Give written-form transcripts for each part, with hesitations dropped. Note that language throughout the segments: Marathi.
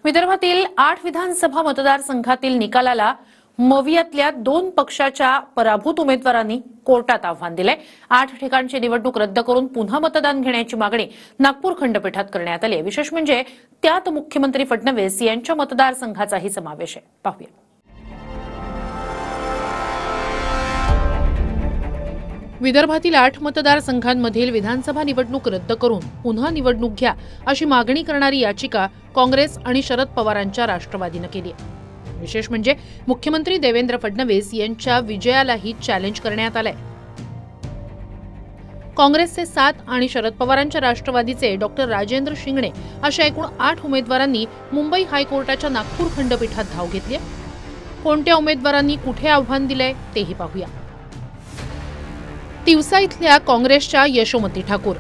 विदर्भातील 8 विधानसभा मतदारसंघातील निकालाला मवियातल्या 2 पक्षाच्या पराभूत उमेदवारांनी कोर्टात आव्हान दिले। 8 ठिकाणची निवडणूक रद्द करून पुन्हा मतदान घेण्याची मागणी नागपूर खंडपीठात करण्यात आली आहे। विशेष म्हणजे त्यात मुख्यमंत्री फडणवीस यांच्या मतदारसंघाचाही समावेश आहे। पाहूया। विदर्भातील 8 मतदारसंघांमधील विधानसभा निवडणूक रद्द करून पुन्हा निवडणूक घ्या अशी मागणी करणारी याचिका काँग्रेस आणि शरद पवारांच्या राष्ट्रवादीने केली आहे। विशेष म्हणजे मुख्यमंत्री देवेंद्र फडणवीस यांच्या विजयालाही चॅलेंज करण्यात आलंय। काँग्रेसचे 7 आणि शरद पवारांच्या राष्ट्रवादीचे डॉक्टर राजेंद्र शिंगणे अशा एकूण 8 उमेदवारांनी मुंबई हायकोर्टाच्या नागपूर खंडपीठात धाव घेतली आहे। कोणत्या उमेदवारांनी कुठे आव्हान दिलंय तेही पाहूया। तिवसा इथल्या काँग्रेसच्या यशोमती ठाकूर,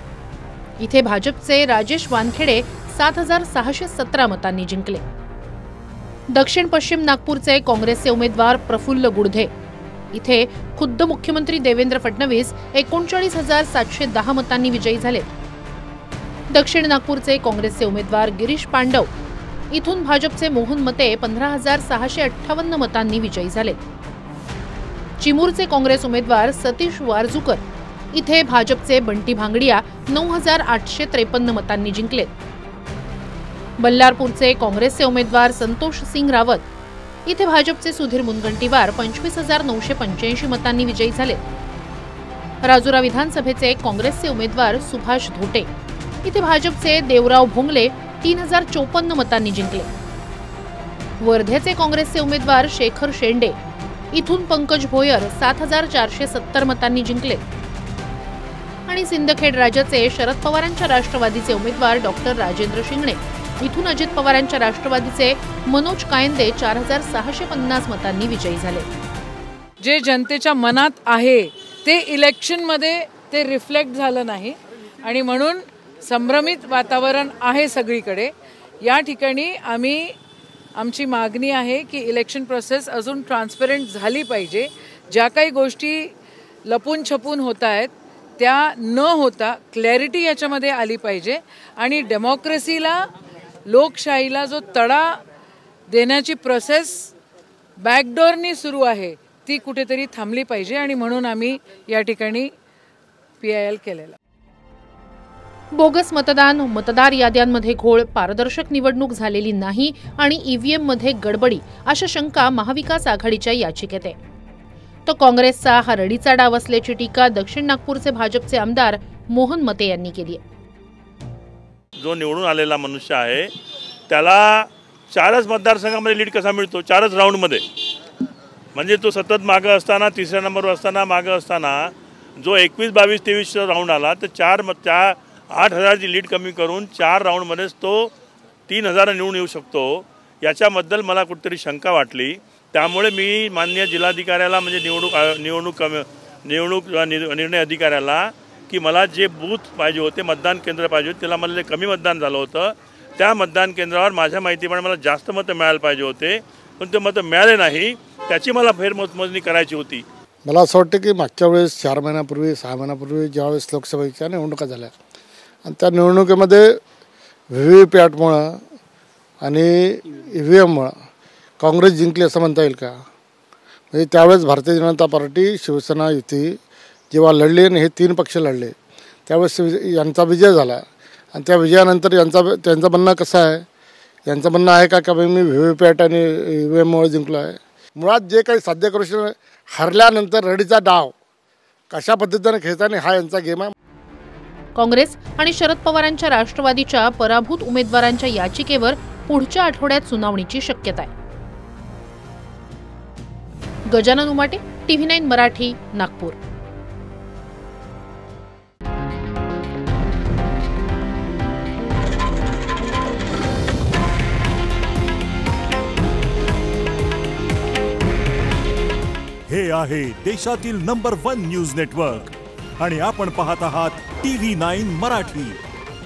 इथे भाजपचे राजेश वानखेडे 7617 मतांनी जिंकले। दक्षिण पश्चिम नागपूरचे काँग्रेसचे उमेदवार प्रफुल्ल गुडधे, इथे खुद्द मुख्यमंत्री देवेंद्र फडणवीस 39710 मतांनी विजयी झाले। दक्षिण नागपूरचे काँग्रेसचे उमेदवार गिरीश पांडव, इथून भाजपचे मोहन मते 15658 मतांनी विजयी झाले। चिमूरचे काँग्रेस उमेदवार सतीश वारजूकर, इथे भाजपचे बंटी भांगडिया 9853 मतांनी जिंकले। बल्लारपूरचे काँग्रेसचे उमेदवार संतोष सिंग रावत, इथे भाजपचे सुधीर मुनगंटीवार 25985 मतांनी विजयी झाले। राजुरा विधानसभेचे काँग्रेसचे उमेदवार सुभाष धोटे, इथे भाजपचे देवराव भोंगले 3054 मतांनी जिंकले। वर्धेचे काँग्रेसचे उमेदवार शेखर शेंडे, इथून पंकज भोयर 7470 मतांनी जिंकले। आणि सिंदखेड राजाचे शरद पवारांच्या राष्ट्रवादीचे उमेदवार डॉक्टर राजेंद्र शिंगणे, इथून अजित पवारांच्या राष्ट्रवादीचे मनोज कायंदे 4650 मतांनी विजयी झाले। जे जनतेच्या मनात आहे ते इलेक्शन मध्ये ते रिफ्लेक्ट झालं नाही आणि म्हणून संभ्रमित वातावरण आहे सगळीकडे। या ठिकाणी आमची मागणी आहे की इलेक्शन प्रोसेस अजून ट्रान्सपरंट झाली पाहिजे। ज्या काही गोष्टी लपून छपून होत आहेत त्या न होता क्लॅरिटी याच्यामध्ये आली पाहिजे आणि डेमोक्रेसीला, लोकशाहीला जो तडा देण्याची प्रोसेस बॅकडोरनी सुरू आहे ती कुठेतरी थांबली पाहिजे आणि म्हणून आम्ही या ठिकाणी PIL केलेला। बोगस मतदान, मतदार याद्यांमध्ये घोळ, पारदर्शक निवडणूक झालेली नाही आणि EVM मध्ये गडबडी अशा शंका महाविकास आघाडीच्या याचिकेत आहे। तर काँग्रेसचा हा रडीचा डाव असल्याची टीका दक्षिण नागपूरचे भाजपचे आमदार मोहन मते यांनी केली आहे। जो निवडून आलेला मनुष्य आहे त्याला 4च मतदारसंघामध्ये लीड कसा मिळतो? 4च राऊंडमध्ये, म्हणजे तो सतत मागे असताना, 3ऱ्या नंबरवर असताना, मागे असताना जो 21, 22, 23 राऊंड आला तर 8,000ची लीड कमी करून 4 राऊंडमध्येच तो 3,000 निवडून येऊ शकतो। याच्याबद्दल मला कुठेतरी शंका वाटली। त्यामुळे मी माननीय जिल्हाधिकाऱ्याला, म्हणजे निवडणूक निर्णय अधिकाऱ्याला, की मला जे बूथ पाहिजे होते, मतदान केंद्र पाहिजे होते, त्याला मला कमी मतदान झालं होतं। त्या मतदान केंद्रावर माझ्या माहितीप्रमाणे मला जास्त मतं मिळायला पाहिजे होते, पण ते मतं मिळाले नाही। त्याची मला फेरमोजणी करायची होती। मला असं वाटतं की मागच्या वेळेस 4 महिन्यापूर्वी, 6 महिन्यापूर्वी ज्यावेळेस लोकसभेच्या निवडणुका झाल्या आणि त्या निवडणुकीमध्ये VVPATमुळं आणि EVMमुळं काँग्रेस जिंकली असं म्हणता येईल का? म्हणजे त्यावेळेस भारतीय जनता पार्टी, शिवसेना युती जेव्हा लढली आणि हे 3 पक्ष लढले त्यावेळेस यांचा विजय झाला आणि त्या विजयानंतर त्यांचं म्हणणं कसं आहे? यांचं म्हणणं आहे का मी VVPAT आणि EVMमुळे जिंकलो आहे? मुळात जे काही साध्य करू शकतो, हरल्यानंतर रडीचा डाव कशा पद्धतीने खेळताना हा यांचा गेम आहे। काँग्रेस आणि शरद पवारांच्या राष्ट्रवादीच्या पराभूत उमेदवारांच्या याचिकेवर पुढच्या आठवड्यात सुनावणीची शक्यता आहे। गजानन उमाटे, TV9 मराठी, नागपूर। हे आहे देशातील नंबर 1 न्यूज नेटवर्क आणि आपण पाहत आहात TV9 मराठी।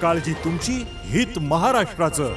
काळजी तुमची, हित महाराष्ट्राचं।